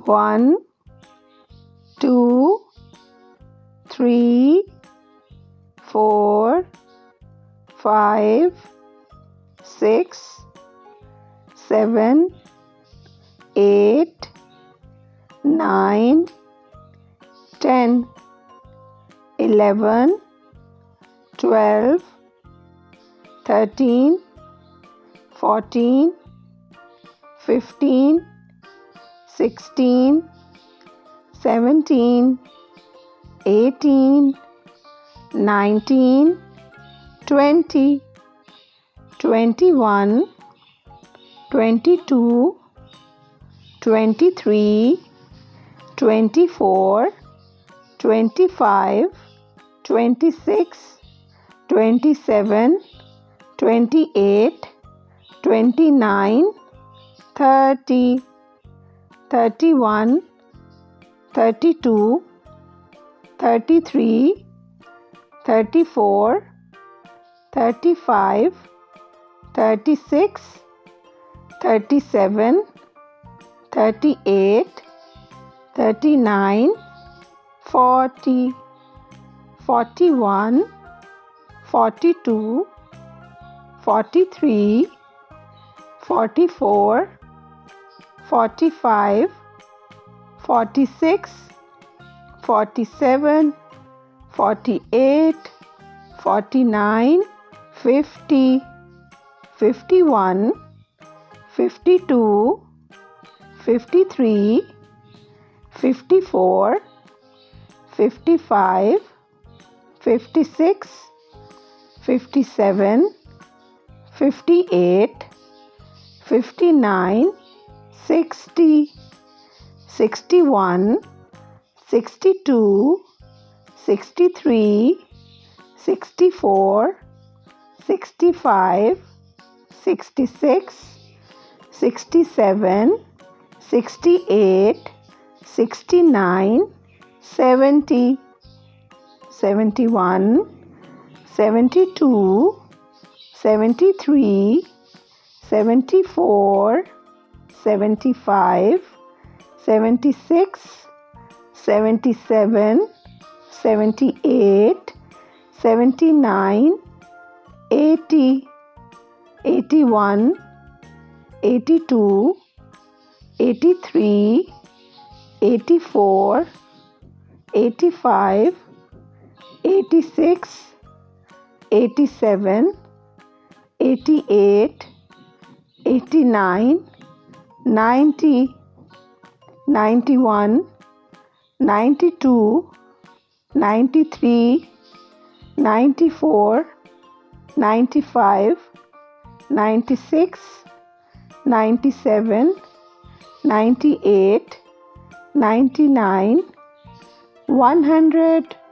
1, 2, 3, 4, 5, 6, 7, 8, 9, 10, 11, 12, 13, 14, 15, 16, 17, 18, 19, 20, 21, 22, 23, 24, 25, 26, 27, 28, 29, 30, 31, 32, 33, 34, 35, 36, 37, 38, 39, 40, 41, 42, 43, 44, 45, 46, 47, 48, 49, 50, 51, 52, 53, 54, 55, 56, 57, 58, 59, 60, 61, 62, 63, 64, 65, 66, 67, 68, 69, 70, 71, 72, 73, 74, 75, 76, 77, 78, 79, 80, 81, 82, 83, 84, 85, 86, 87, 88, 89, 90, 91, 92, 93, 94, 95, 96, 97, 98, 99, 100.